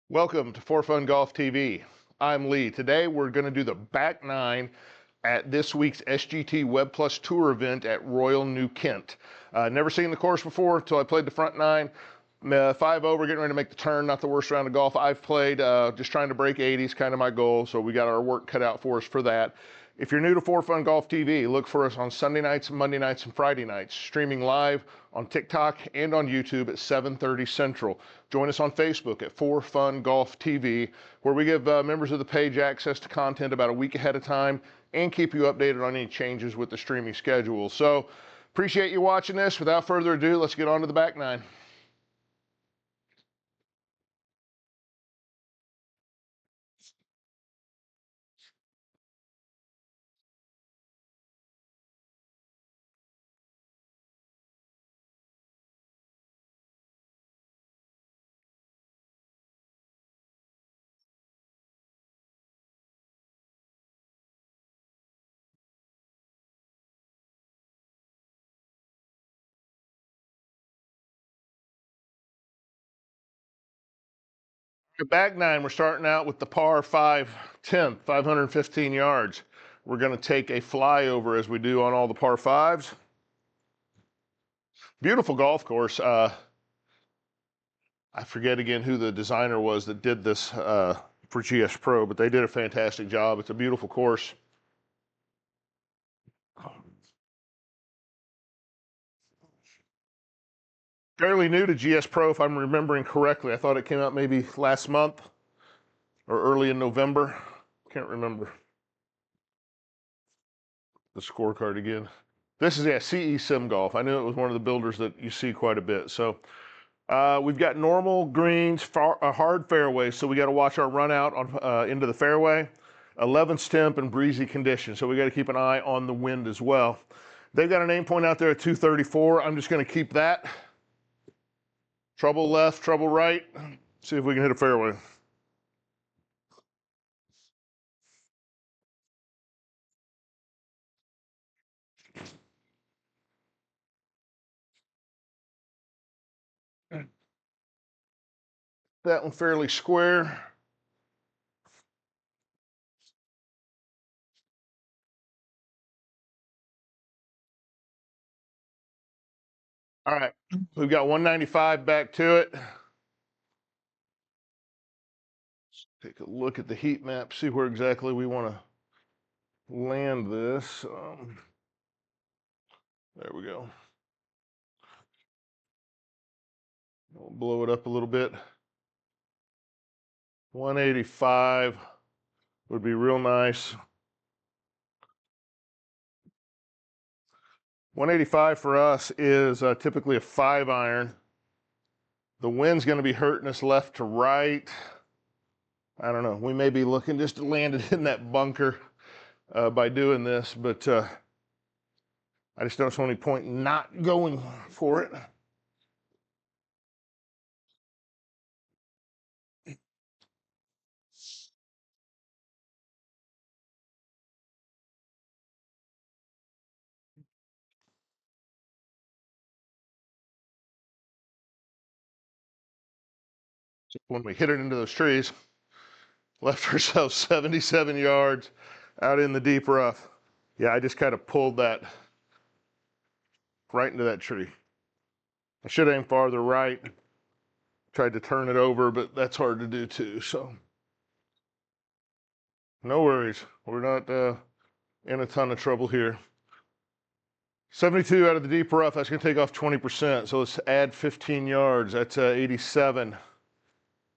Welcome to For Fun Golf TV. I'm Lee. Today we're going to do the back nine at this week's SGT Web Plus Tour event at Royal New Kent. Never seen the course before until I played the front nine. 5 over, getting ready to make the turn. Not the worst round of golf I've played. Just trying to break 80 is kind of my goal, so we got our work cut out for us for that. If you're new to For Fun Golf TV, look for us on Sunday nights, Monday nights, and Friday nights, streaming live on TikTok and on YouTube at 7:30 Central. Join us on Facebook at For Fun Golf TV, where we give members of the page access to content about a week ahead of time and keep you updated on any changes with the streaming schedule. So appreciate you watching this. Without further ado, let's get on to the back nine. The back nine, we're starting out with the par 5 10th, 515 yards. We're going to take a flyover as we do on all the par 5s. Beautiful golf course. I forget again who the designer was that did this for GS Pro, but they did a fantastic job. It's a beautiful course. Fairly new to GS Pro, if I'm remembering correctly. I thought it came out maybe last month or early in November. Can't remember the scorecard again. This is, yeah, CE Sim Golf. I knew it was one of the builders that you see quite a bit. So we've got normal greens, hard fairways, so we got to watch our run out on into the fairway. 11th temp and breezy conditions, so we got to keep an eye on the wind as well. They've got an aim point out there at 234. I'm just going to keep that. Trouble left, trouble right. See if we can hit a fairway. That one fairly square. All right, we've got 195 back to it. Take a look at the heat map, see where exactly we want to land this. There we go. We'll blow it up a little bit. 185 would be real nice. 185 for us is typically a 5-iron. The wind's going to be hurting us left to right. I don't know. We may be looking just to land it in that bunker by doing this, but I just don't see any point not going for it. When we hit it into those trees, left ourselves 77 yards out in the deep rough. Yeah, I just kind of pulled that right into that tree. I should aim farther right. Tried to turn it over, but that's hard to do too, so. No worries. We're not in a ton of trouble here. 72 out of the deep rough. That's going to take off 20%. So let's add 15 yards. That's 87.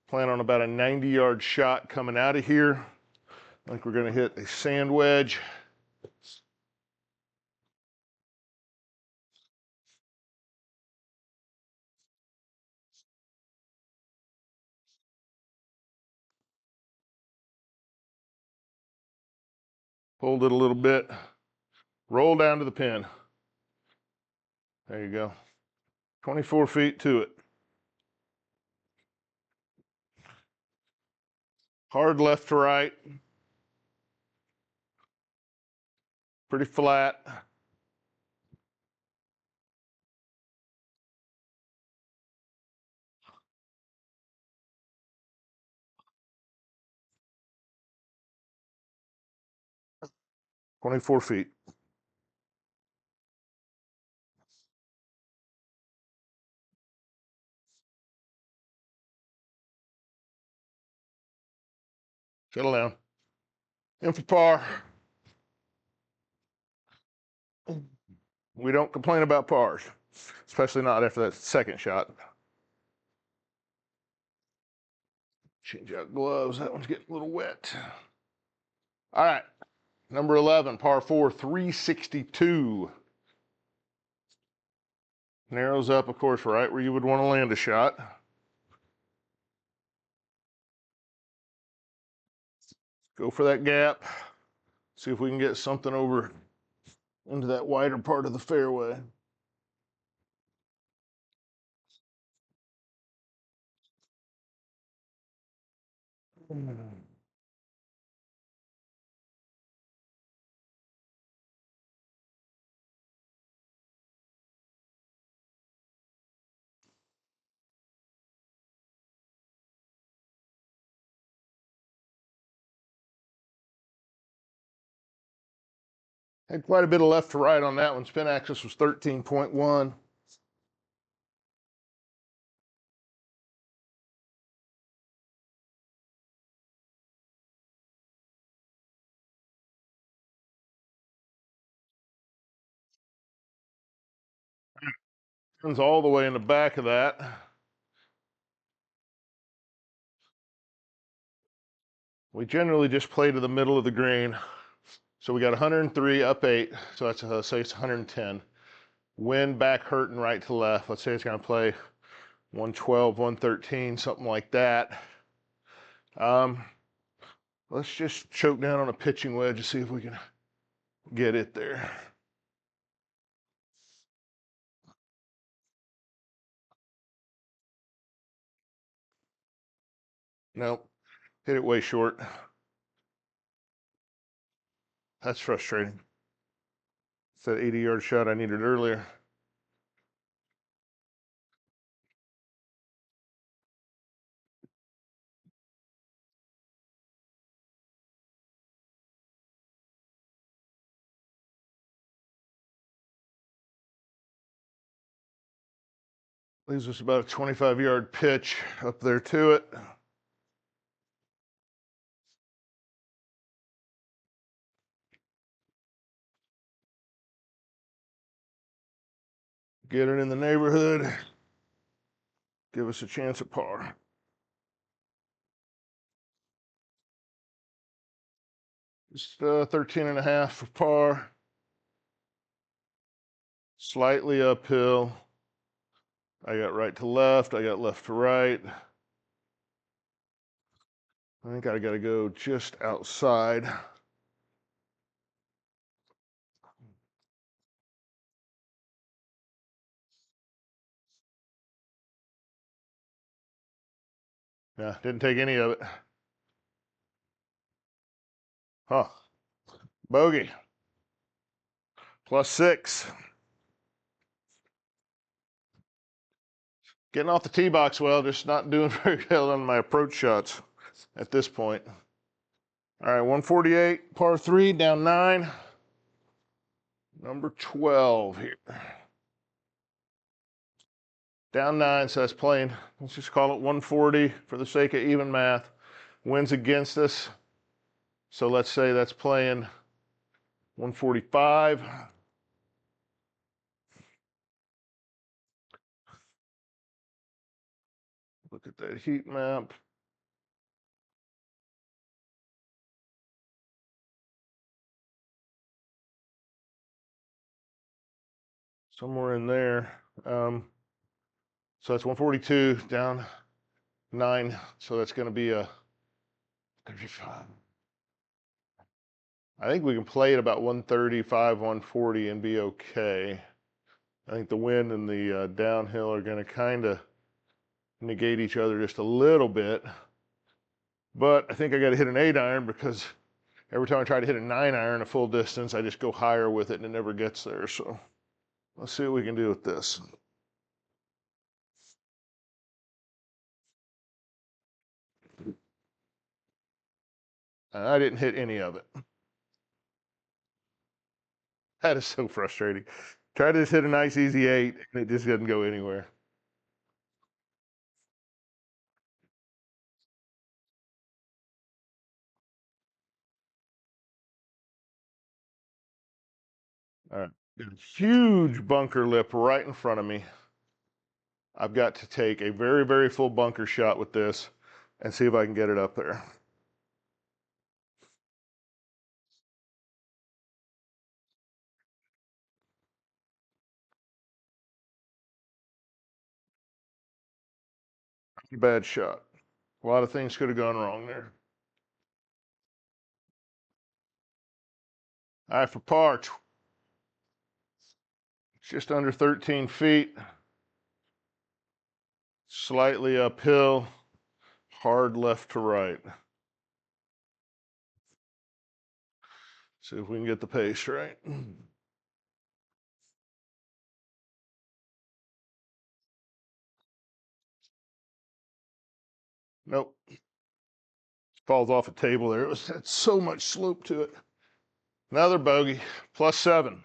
Plan on about a 90-yard shot coming out of here. I think we're going to hit a sand wedge. Hold it a little bit. Roll down to the pin. There you go. 24 feet to it. Hard left to right. Pretty flat. 24 feet. Settle down. In for par. We don't complain about pars, especially not after that second shot. Change out gloves. That one's getting a little wet. All right. Number 11, par 4, 362. Narrows up, of course, right where you would want to land a shot. Go for that gap. See if we can get something over into that wider part of the fairway. Had quite a bit of left to right on that one. Spin axis was 13.1. Spins all the way in the back of that. We generally just play to the middle of the green. So we got 103 up 8. So that's say it's 110. Wind back hurting right to left. Let's say it's going to play 112, 113, something like that. Let's just choke down on a pitching wedge and see if we can get it there. Nope, hit it way short. That's frustrating. It's that 80-yard shot I needed earlier. Leaves us about a 25-yard pitch up there to it. Get it in the neighborhood. Give us a chance at par. Just 13.5 for par. Slightly uphill. I got right to left. I got left to right. I think I got to go just outside. Yeah, didn't take any of it. Huh. Bogey. +6. Getting off the tee box well, just not doing very well on my approach shots at this point. All right, 148, par 3, down 9. Number 12 here. Down 9, so that's playing, let's just call it 140 for the sake of even math. Wind's against us, so let's say that's playing 145. Look at that heat map. Somewhere in there. So that's 142 down 9. So that's going to be a 35. I think we can play at about 135, 140 and be okay. I think the wind and the downhill are going to kind of negate each other just a little bit. But I think I got to hit an 8-iron because every time I try to hit a 9-iron a full distance, I just go higher with it and it never gets there. So let's see what we can do with this. I didn't hit any of it. That is so frustrating. Try to just hit a nice easy 8 and it just doesn't go anywhere. All right. Got a huge bunker lip right in front of me. I've got to take a very, very full bunker shot with this and see if I can get it up there. Bad shot. A lot of things could have gone wrong there. All right, for par, just under 13 feet, slightly uphill, hard left to right. See if we can get the pace right. Nope. Falls off a table there. It was had so much slope to it. Another bogey, +7. It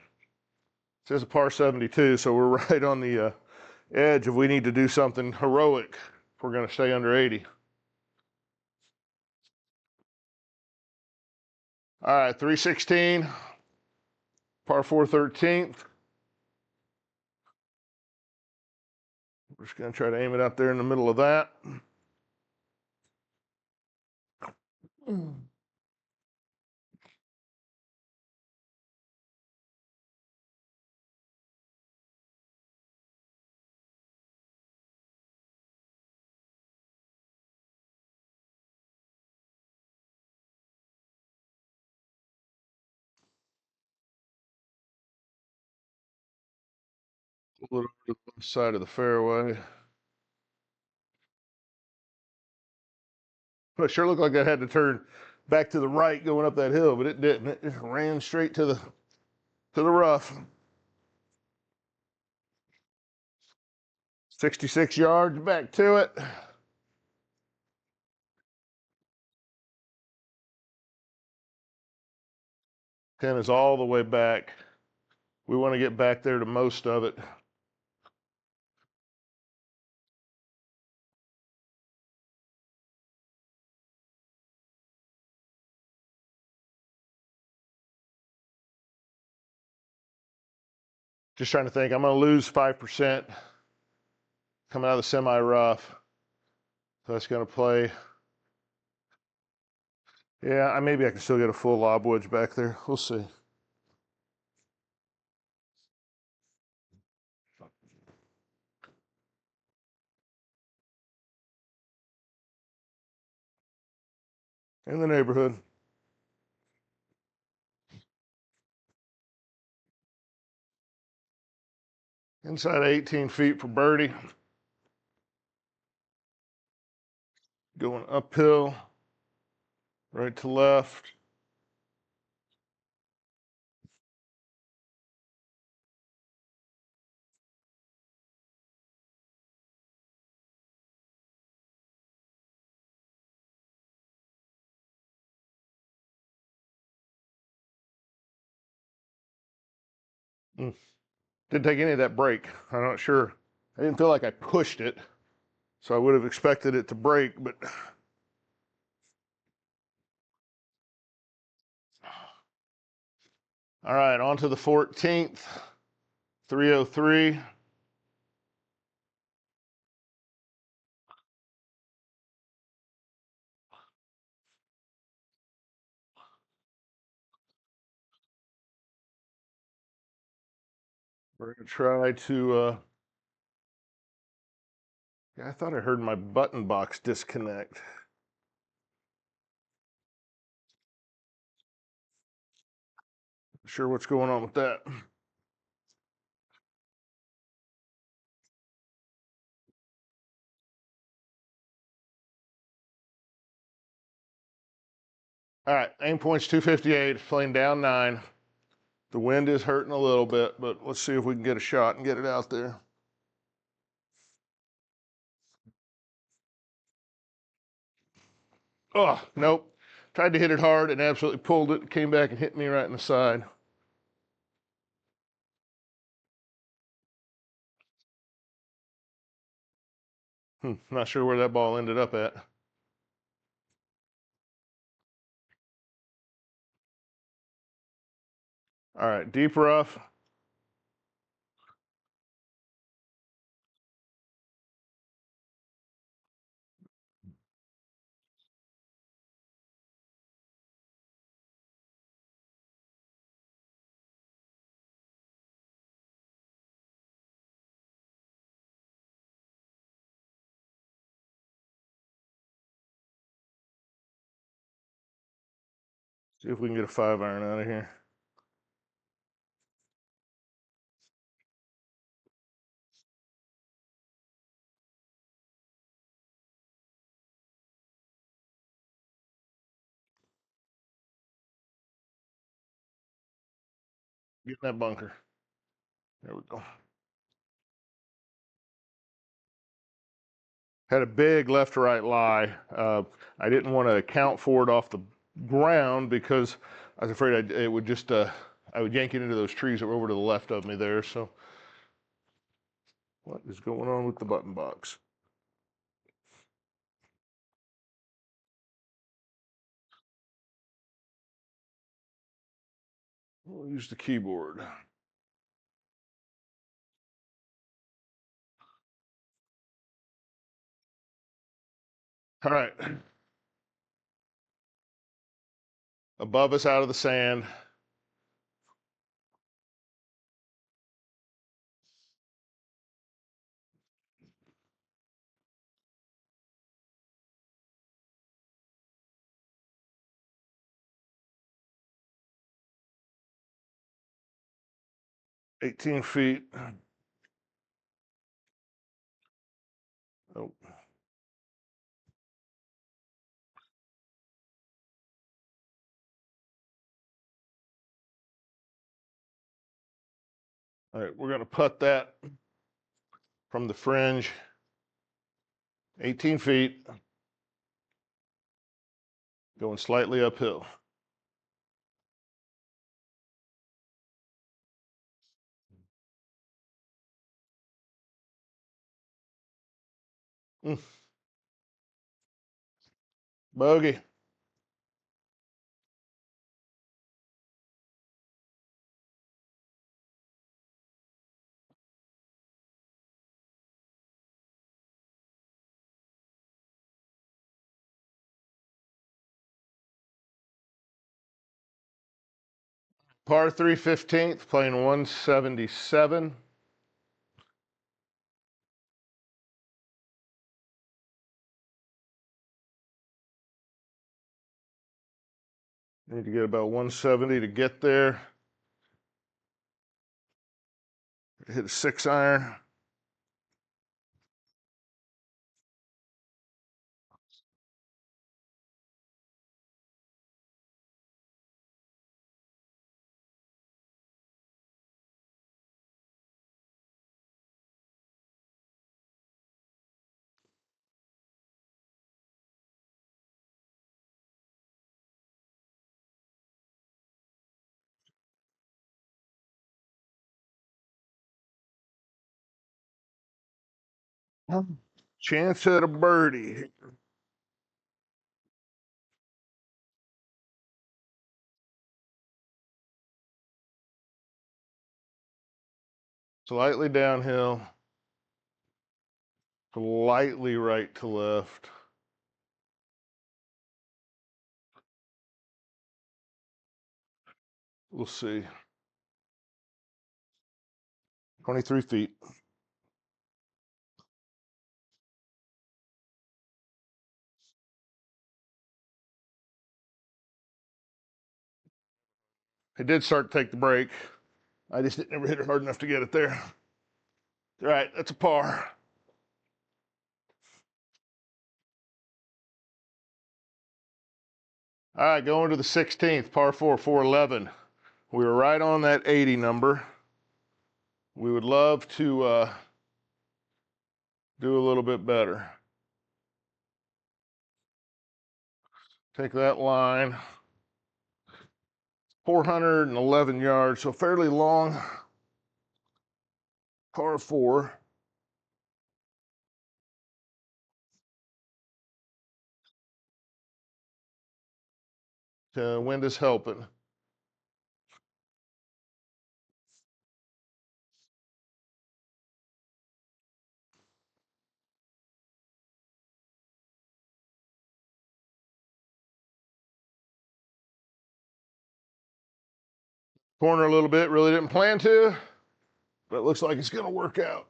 says a par 72, so we're right on the edge if we need to do something heroic if we're going to stay under 80. All right, 316, par 4 13th. We're just going to try to aim it out there in the middle of that. A little to the left side of the fairway. Well, it sure looked like I had to turn back to the right going up that hill, but it didn't. It just ran straight to the rough. 66 yards back to it. Pin is all the way back. We want to get back there to most of it. Just trying to think. I'm going to lose 5% coming out of the semi rough. So that's going to play. Yeah, maybe I can still get a full lob wedge back there. We'll see. In the neighborhood. Inside 18 feet for birdie. Going uphill, right to left. Didn't take any of that break. I'm not sure. I didn't feel like I pushed it, so I would have expected it to break, but all right, on to the 14th, 303. We're going to try to, yeah, I thought I heard my button box disconnect. Not sure what's going on with that. All right, aim point's 258, playing down 9. The wind is hurting a little bit, but let's see if we can get a shot and get it out there. Oh, nope. Tried to hit it hard and absolutely pulled it. Came back and hit me right in the side. Not sure where that ball ended up at. All right, deep rough. See if we can get a 5-iron out of here. Get in that bunker. There we go. Had a big left to right lie. I didn't want to account for it off the ground because I was afraid it would just, I would yank it into those trees that were over to the left of me there. So what is going on with the button box? We'll use the keyboard. All right. Above us out of the sand. $18 feet. Oh. All right, we're going to putt that from the fringe, 18 feet, going slightly uphill. Mm. Bogey. Par 3 15th, playing 177. Need to get about 170 to get there. Hit a 6-iron. Chance at a birdie. Slightly downhill. Slightly right to left. We'll see. 23 feet. It did start to take the break. I just never hit it hard enough to get it there. All right, that's a par. All right, going to the 16th, par 4, 411. We were right on that 80 number. We would love to do a little bit better. Take that line. 411 yards, so fairly long. Par 4. The wind is helping. Corner a little bit, really didn't plan to, but it looks like it's going to work out.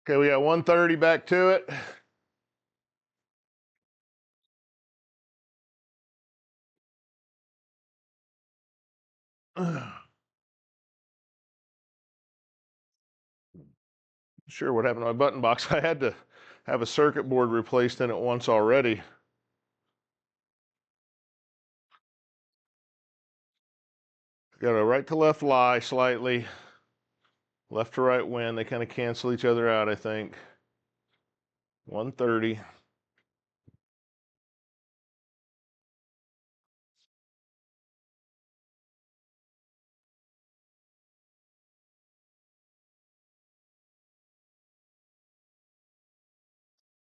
Okay, we got 130 back to it. Sure, what happened to my button box? I had to have a circuit board replaced in it once already. Got a right to left lie slightly, left to right wind. They kind of cancel each other out, I think. 130.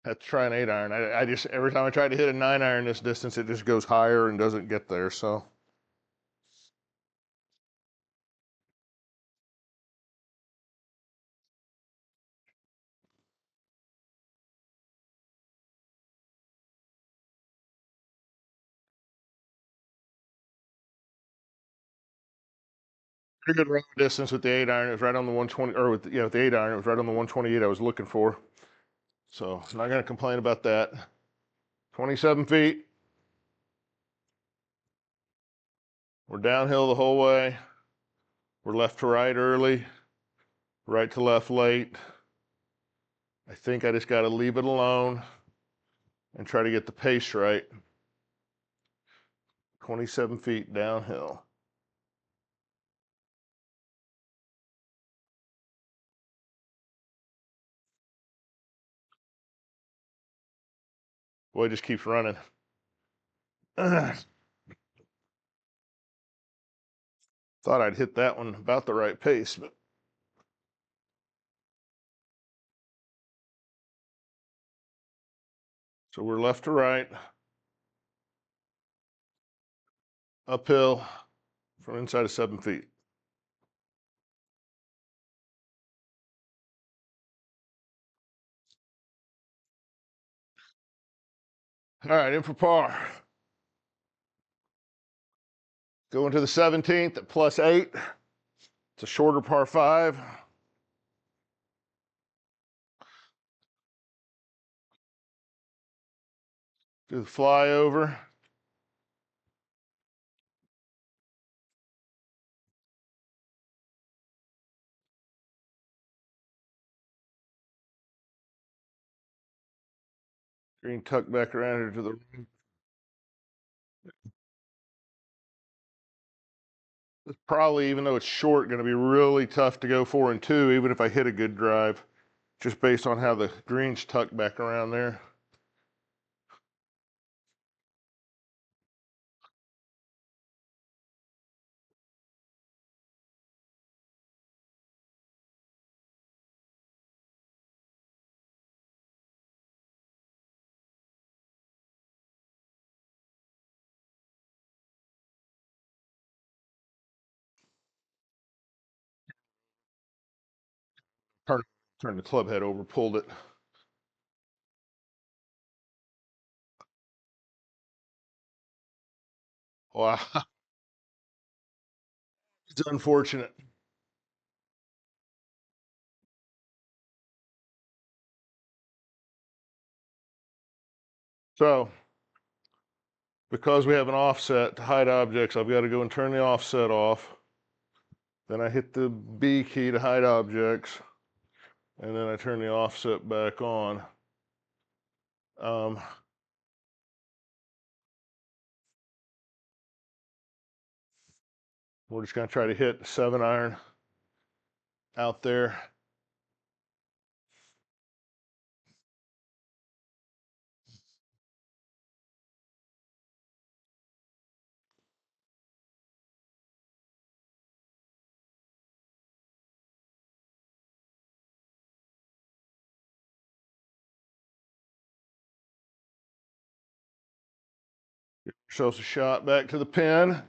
Have to try an 8-iron. I just, every time I try to hit a 9-iron this distance, it just goes higher and doesn't get there, so. Pretty good run distance with the 8-iron. It was right on the 120, or with the 8-iron, it was right on the 128 I was looking for. So I'm not going to complain about that. 27 feet. We're downhill the whole way. We're left to right early, right to left late. I think I just got to leave it alone and try to get the pace right. 27 feet downhill. Boy, it just keeps running. Thought I'd hit that one about the right pace, but so we're left to right, uphill from inside of 7 feet. All right, in for par. Going to the 17th at +8. It's a shorter par 5. Do the flyover. Green tuck back around here to the right. It's probably, even though it's short, going to be really tough to go 4 and 2, even if I hit a good drive, just based on how the green's tucked back around there. Turn, turn the club head over, pulled it. Wow, it's unfortunate. So, because we have an offset to hide objects, I've got to go and turn the offset off. Then I hit the B key to hide objects, and then I turn the offset back on. We're just going to try to hit 7-iron out there. Ourselves a shot back to the pin.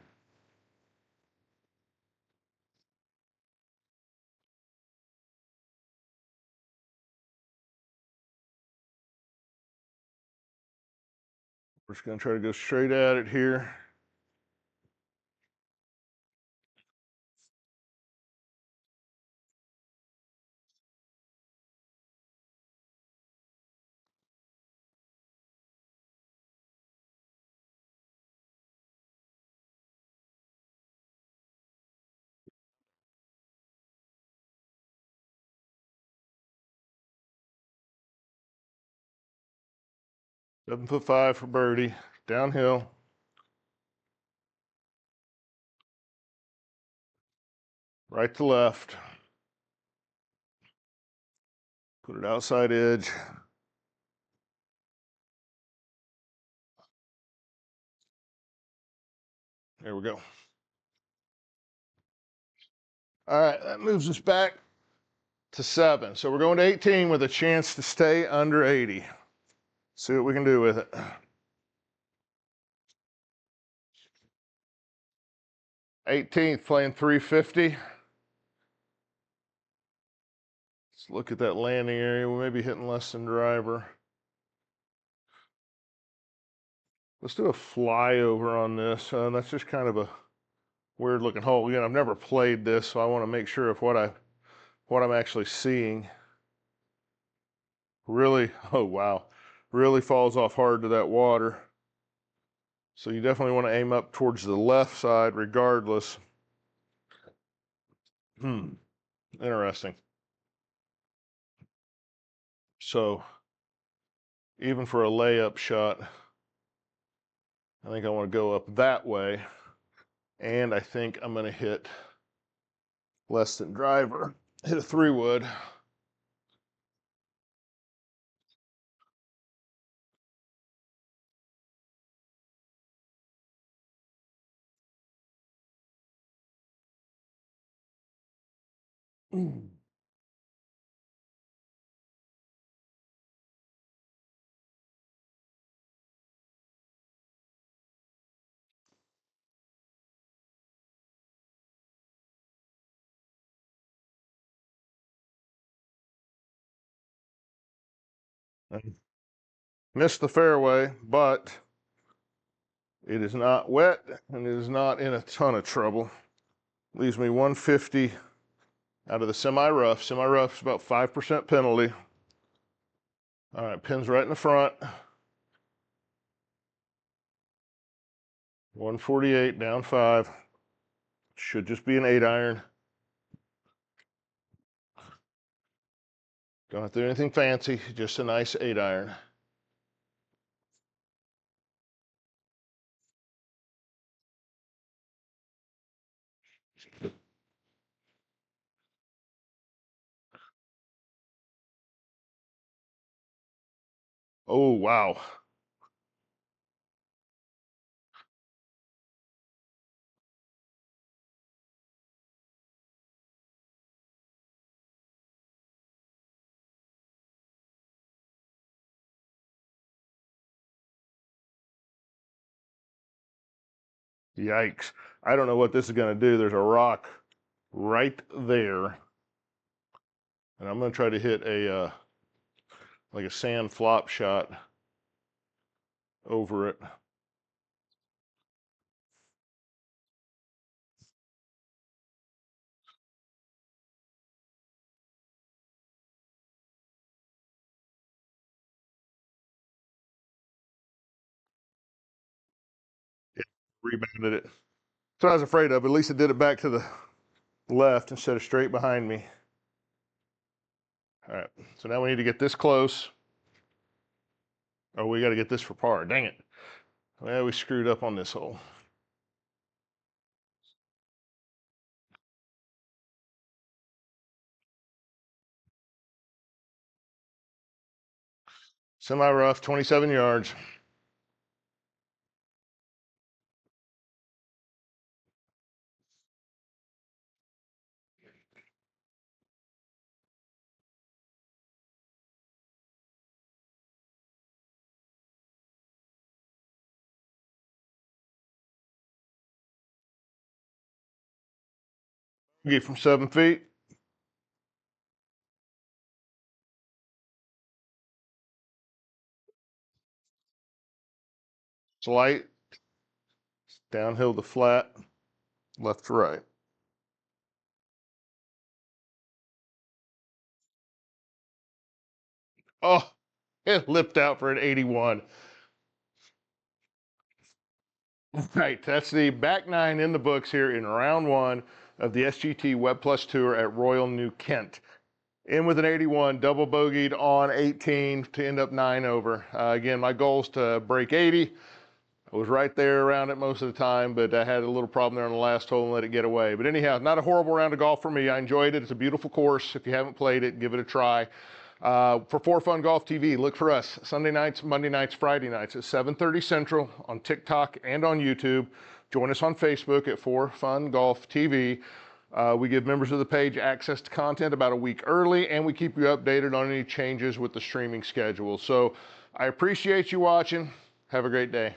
We're just going to try to go straight at it here. $7'5" for birdie. Downhill. Right to left. Put it outside edge. There we go. All right, that moves us back to 7. So we're going to 18 with a chance to stay under 80. See what we can do with it. 18th, playing 350. Let's look at that landing area. We may be hitting less than driver. Let's do a flyover on this. That's just kind of a weird looking hole. Again, I've never played this, so I want to make sure of what I'm actually seeing. Really, oh wow, really falls off hard to that water. So you definitely want to aim up towards the left side regardless. Interesting. So even for a layup shot, I think I want to go up that way. And I think I'm going to hit less than driver. Hit a 3-wood. Missed the fairway, but it is not wet and it is not in a ton of trouble. Leaves me 150 out of the semi-rough. Semi-rough is about 5% penalty. All right, pin's right in the front. 148 down 5. Should just be an 8-iron. Don't have to do anything fancy, just a nice 8-iron. Oh, wow. Yikes. I don't know what this is going to do. There's a rock right there. And I'm going to try to hit a like a sand flop shot over it. It rebounded it. So I was afraid of. At least it did it back to the left instead of straight behind me. All right, so now we need to get this close. Oh, we got to get this for par. Dang it. Well, we screwed up on this hole. Semi-rough, 27 yards. Get from 7 feet. Slight, downhill to flat, left to right. Oh, it lipped out for an 81. Right, that's the back nine in the books here in round one of the SGT Web Plus Tour at Royal New Kent. In with an 81, double bogeyed on 18 to end up 9 over. Again, my goal is to break 80. I was right there around it most of the time, but I had a little problem there on the last hole and let it get away. But anyhow, not a horrible round of golf for me. I enjoyed it. It's a beautiful course. If you haven't played it, give it a try. For For Fun Golf TV, look for us Sunday nights, Monday nights, Friday nights at 7:30 Central on TikTok and on YouTube. Join us on Facebook at For Fun Golf TV. We give members of the page access to content about a week early, and we keep you updated on any changes with the streaming schedule. So I appreciate you watching. Have a great day.